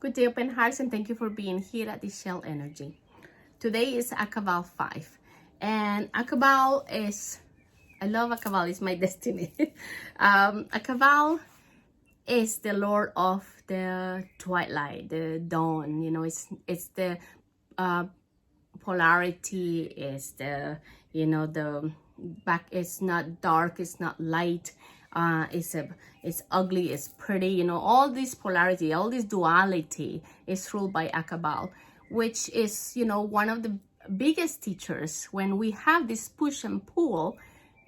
Good day, open hearts, and thank you for being here at the Shell Energy. Today is AQ'AB'AL 5, and AQ'AB'AL is, I love AQ'AB'AL, it's my destiny. AQ'AB'AL is the Lord of the twilight, the dawn. You know, it's the polarity, is the, you know, the back. It's not dark, it's not light. It's ugly, it's pretty, you know, all this polarity, all this duality is ruled by AQ'AB'AL, which is, you know, one of the biggest teachers. When we have this push and pull,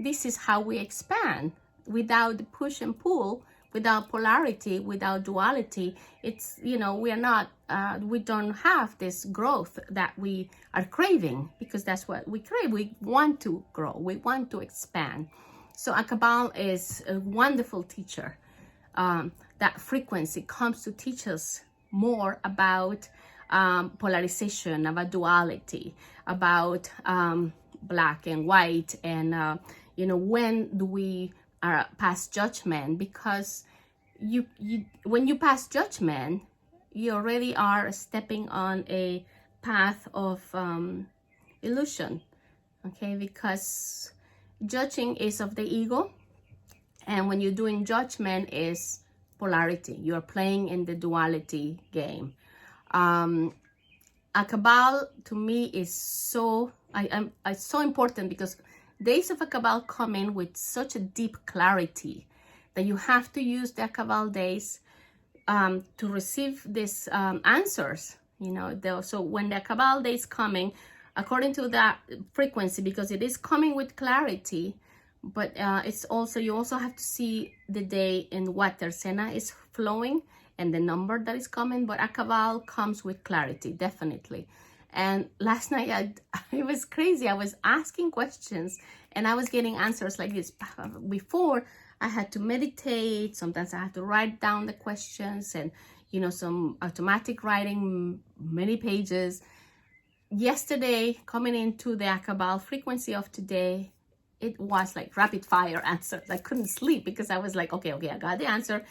this is how we expand. Without the push and pull, without polarity, without duality, it's, you know, we don't have this growth that we are craving, because that's what we crave. We want to grow, we want to expand. So AQ'AB'AL is a wonderful teacher. That frequency comes to teach us more about polarization, about duality, about black and white, and you know, when do we pass judgment? Because when you pass judgment, you already are stepping on a path of illusion. Okay, because judging is of the ego, and when you're doing judgment is polarity. You're playing in the duality game. AQ'AB'AL to me is so it's so important, because days of AQ'AB'AL come in with such a deep clarity that you have to use the AQ'AB'AL days to receive these answers. You know, so when the AQ'AB'AL day is coming, according to that frequency, because it is coming with clarity, but it's also, you also have to see the day in what Tersena is flowing and the number that is coming. But AQ'AB'AL comes with clarity, definitely. And last night, it was crazy. I was asking questions and I was getting answers like this. Before, I had to meditate. Sometimes I had to write down the questions, and, you know, some automatic writing, many pages. Yesterday, coming into the AQ'AB'AL frequency of today, it was like rapid fire answers. I couldn't sleep because I was like, okay, I got the answer.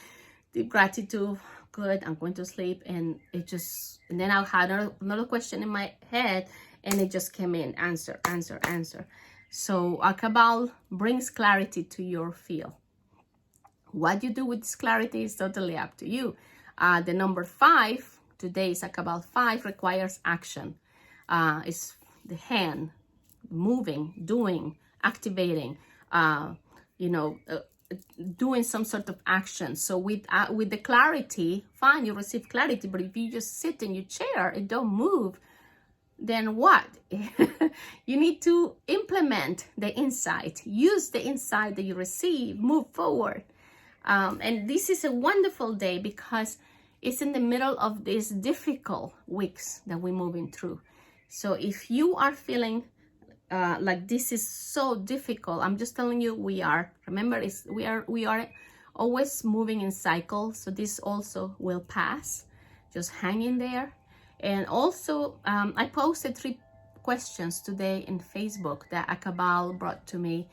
Deep gratitude, good, I'm going to sleep. And it just, and then I had another question in my head, and it just came in, answer. So AQ'AB'AL brings clarity to your field. What you do with this clarity is totally up to you. The number 5, today's AQ'AB'AL 5, requires action. It's the hand moving, doing, activating, you know, doing some sort of action. So with the clarity, fine, you receive clarity, but if you just sit in your chair and don't move, then what? You need to implement the insight, use the insight that you receive, move forward. And this is a wonderful day because it's in the middle of these difficult weeks that we're moving through. So if you are feeling like this is so difficult, I'm just telling you, remember, we are always moving in cycles. So this also will pass. Just hang in there. And also, I posted 3 questions today in Facebook that AQ'AB'AL brought to me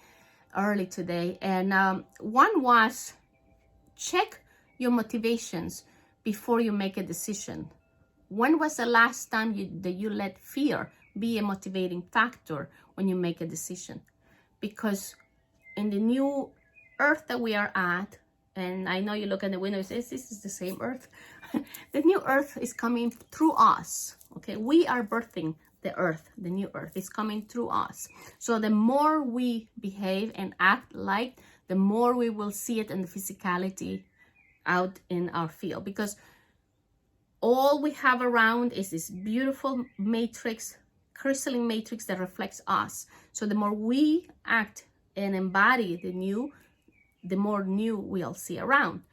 early today. And one was, check your motivations before you make a decision. When was the last time that you let fear be a motivating factor when you make a decision? Because in the new earth that we are at, and I know you look at the window and say, this is the same earth. The new earth is coming through us. Okay, we are birthing the earth. The new earth is coming through us. So the more we behave and act like, the more we will see it in the physicality out in our field. Because all we have around is this beautiful matrix, crystalline matrix that reflects us. So the more we act and embody the new, the more new we'll see around.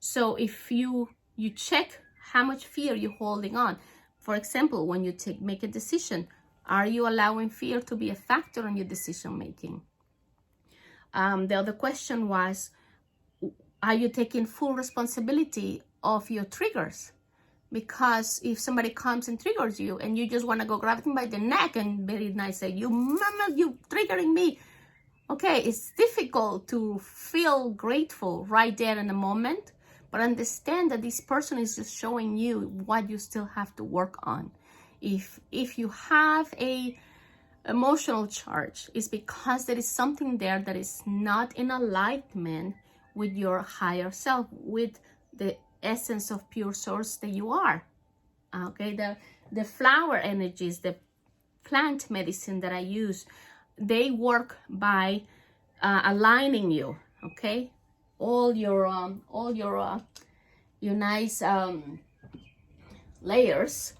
So if you check how much fear you're holding on. For example, when you make a decision, are you allowing fear to be a factor in your decision making? The other question was, are you taking full responsibility of your triggers? Because if somebody comes and triggers you and you just want to go grab them by the neck and very nice say, you mama, you triggering me. Okay, it's difficult to feel grateful right there in the moment, but understand that this person is just showing you what you still have to work on. If you have a emotional charge, it's because there is something there that is not in alignment with your higher self, with the essence of pure source that you are. Okay, the flower energies, the plant medicine that I use, they work by aligning you. Okay, all your nice layers,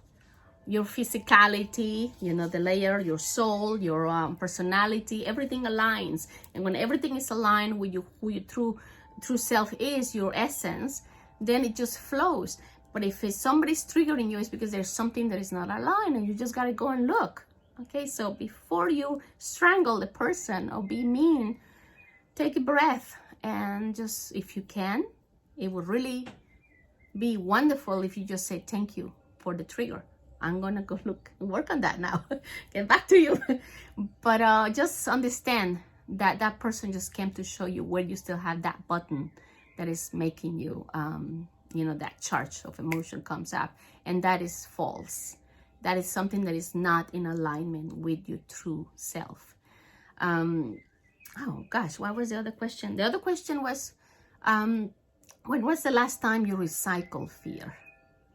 your physicality, you know, the layer, your soul, your personality, everything aligns. And when everything is aligned with you, who your true self is, your essence, then it just flows. But if somebody's triggering you, it's because there's something that is not aligned, and you just got to go and look. Okay, so before you strangle the person or be mean, take a breath, and just, if you can, it would really be wonderful if you just say thank you for the trigger. I'm gonna go look and work on that now. Get back to you. But just understand that that person just came to show you where you still have that button that is making you, you know, that charge of emotion comes up, and that is false. That is something that is not in alignment with your true self. Oh gosh, what was the other question? The other question was, when was the last time you recycled fear?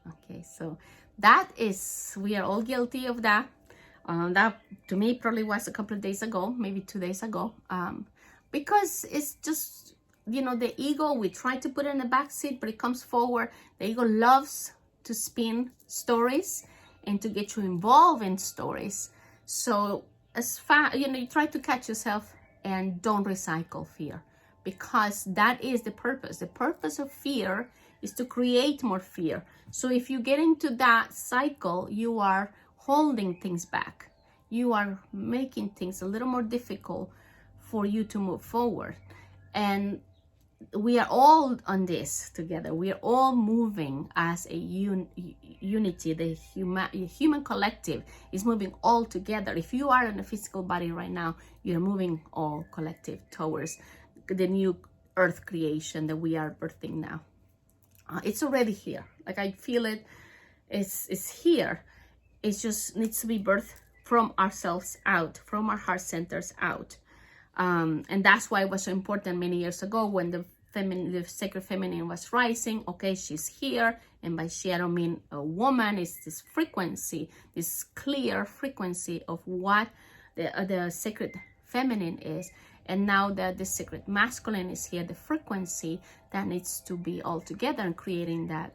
Okay, so that is, we are all guilty of that. That to me probably was a couple of days ago, maybe 2 days ago, because it's just, you know, the ego, we try to put it in the back seat, but it comes forward. The ego loves to spin stories and to get you involved in stories. So as far, you know, you try to catch yourself and don't recycle fear, because that is the purpose. The purpose of fear is to create more fear. So if you get into that cycle, you are holding things back. You are making things a little more difficult for you to move forward. And we are all on this together. We are all moving as a unity. The human collective is moving all together. If you are in a physical body right now, you're moving all collective towards the new earth creation that we are birthing now. It's already here. Like, I feel it. It's here. It just needs to be birthed from ourselves out, from our heart centers out. And that's why it was so important many years ago when the sacred feminine was rising. Okay, she's here. And by she, I don't mean a woman. It's this frequency, this clear frequency of what the sacred feminine is. And now that the sacred masculine is here, the frequency that needs to be all together and creating that,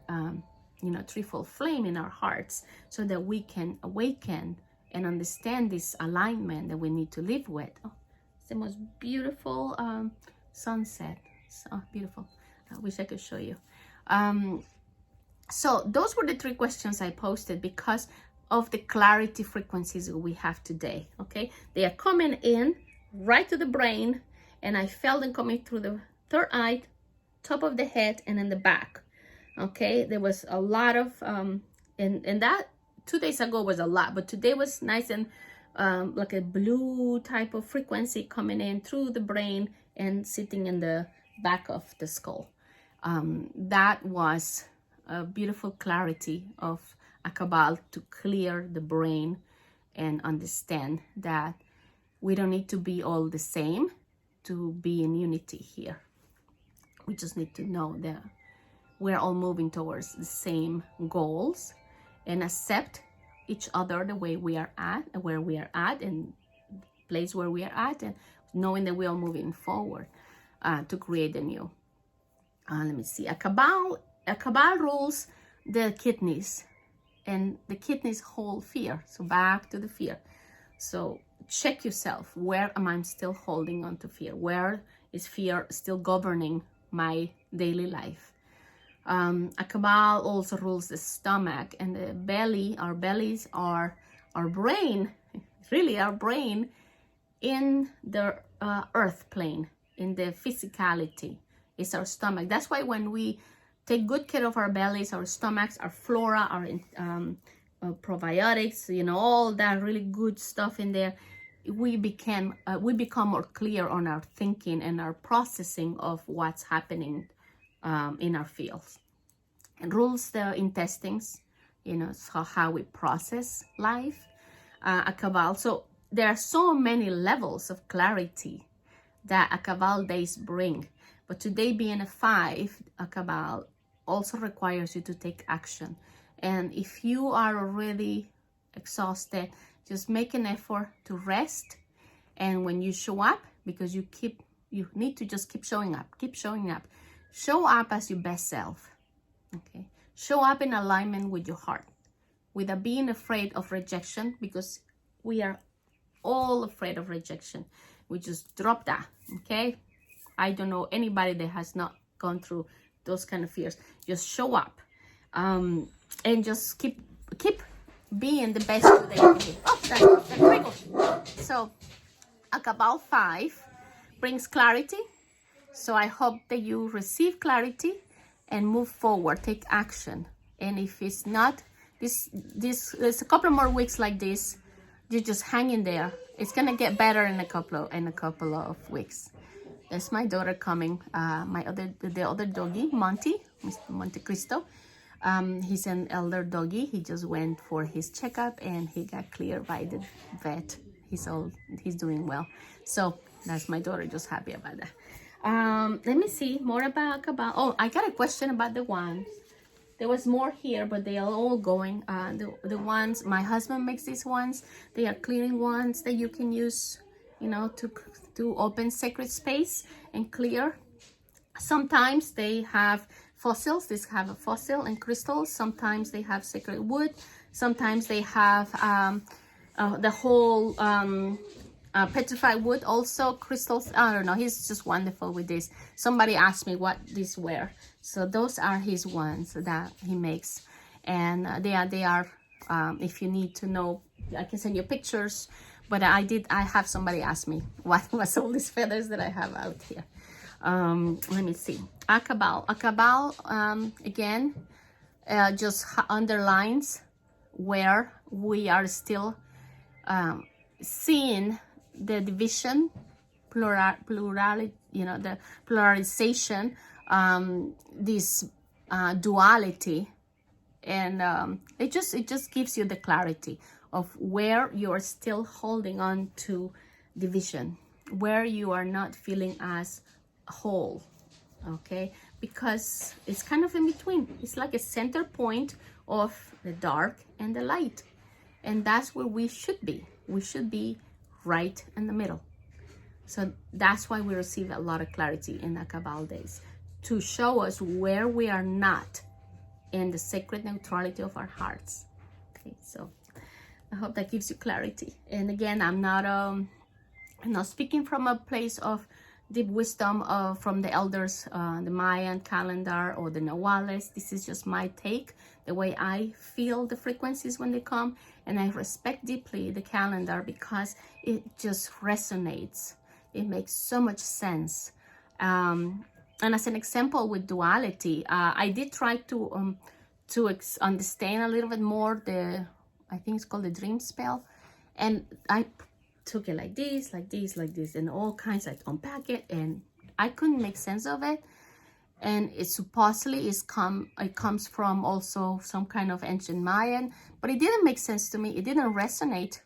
you know, threefold flame in our hearts, so that we can awaken and understand this alignment that we need to live with. Oh, it's the most beautiful sunset. So beautiful. I wish I could show you. So those were the 3 questions I posted because of the clarity frequencies that we have today. Okay, they are coming in right to the brain, and I felt them coming through the third eye, top of the head, and in the back. Okay, there was a lot of and that 2 days ago was a lot, but today was nice and like a blue type of frequency coming in through the brain and sitting in the back of the skull. That was a beautiful clarity of AQ'AB'AL to clear the brain and understand that we don't need to be all the same to be in unity here. We just need to know that we're all moving towards the same goals and accept each other the way we are at, where we are at, and place where we are at, and knowing that we're all moving forward to create the new. Let me see. AQ'AB'AL rules the kidneys, and the kidneys hold fear. So back to the fear. So check yourself. Where am I still holding on to fear? Where is fear still governing my daily life? AQ'AB'AL also rules the stomach and the belly. Our bellies are our brain, really our brain in the earth plane, in the physicality. It's our stomach. That's why when we take good care of our bellies, our stomachs, our flora, our probiotics, you know, all that really good stuff in there, we become more clear on our thinking and our processing of what's happening in our fields. It rules the intestines, so how we process life. AQ'AB'AL. So there are so many levels of clarity that AQ'AB'AL days bring. But today being a 5, AQ'AB'AL also requires you to take action. And if you are already exhausted, just make an effort to rest. And when you show up, because you need to just keep showing up, show up as your best self. Okay, show up in alignment with your heart, without being afraid of rejection, because we are all afraid of rejection. We just drop that. Okay, I don't know anybody that has not gone through those kind of fears. Just show up, and just keep being the best today. Okay. Oh, that's very good. So AQ'AB'AL 5 brings clarity. So I hope that you receive clarity and move forward, take action. And if it's not, there's a couple more weeks like this, you just hang in there. It's gonna get better in a couple of weeks. That's my daughter coming. The other doggy, Monte Cristo. He's an elder doggy. He just went for his checkup and he got cleared by the vet. He's doing well. So that's my daughter, just happy about that. Let me see more about AQ'AB'AL. Oh, I got a question about the ones. There was more here, but they are all going. The ones, my husband makes these ones. They are clearing ones that you can use, to open sacred space and clear. Sometimes they have fossils. These have a fossil and crystals. Sometimes they have sacred wood. Sometimes they have the whole petrified wood, also crystals. I don't know, he's just wonderful with this. Somebody asked me what these were, so those are his ones that he makes, and they are if you need to know, I can send you pictures, but I have somebody ask me what was all these feathers that I have out here. Let me see. AQ'AB'AL again just underlines where we are still seeing the division, plurality, the pluralization, this duality, and it just gives you the clarity of where you're still holding on to division, where you are not feeling as whole. Okay, because it's kind of in between. It's like a center point of the dark and the light, and that's where we should be. We should be right in the middle. So that's why we receive a lot of clarity in AQ'AB'AL days, to show us where we are not in the sacred neutrality of our hearts. Okay, so I hope that gives you clarity. And again, I'm not speaking from a place of deep wisdom from the elders, the Mayan calendar or the Nahuales. This is just my take, the way I feel the frequencies when they come, and I respect deeply the calendar because it just resonates. It makes so much sense. And as an example with duality, I did try to understand a little bit more I think it's called the dream spell, and I took it like this, and all kinds. I unpack it, and I couldn't make sense of it. And it supposedly it comes from also some kind of ancient Mayan, but it didn't make sense to me. It didn't resonate.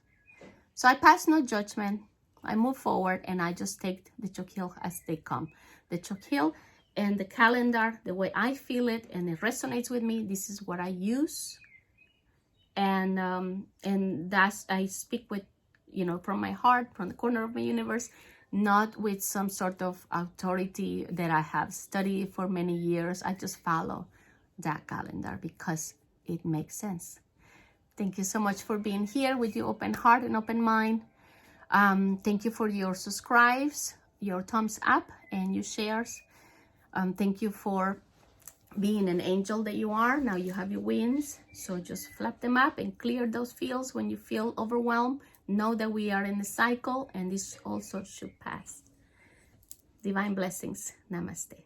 So I pass no judgment. I move forward, and I just take the Choquil as they come. The Choquil and the calendar, the way I feel it, and it resonates with me. This is what I use, and that's, I speak with, from my heart, from the corner of my universe, not with some sort of authority that I have studied for many years. I just follow that calendar because it makes sense. Thank you so much for being here with your open heart and open mind. Thank you for your subscribes, your thumbs up, and your shares. Thank you for being an angel that you are. Now you have your wings, so just flap them up and clear those fields when you feel overwhelmed. Know that we are in a cycle, and this also should pass. Divine blessings. Namaste.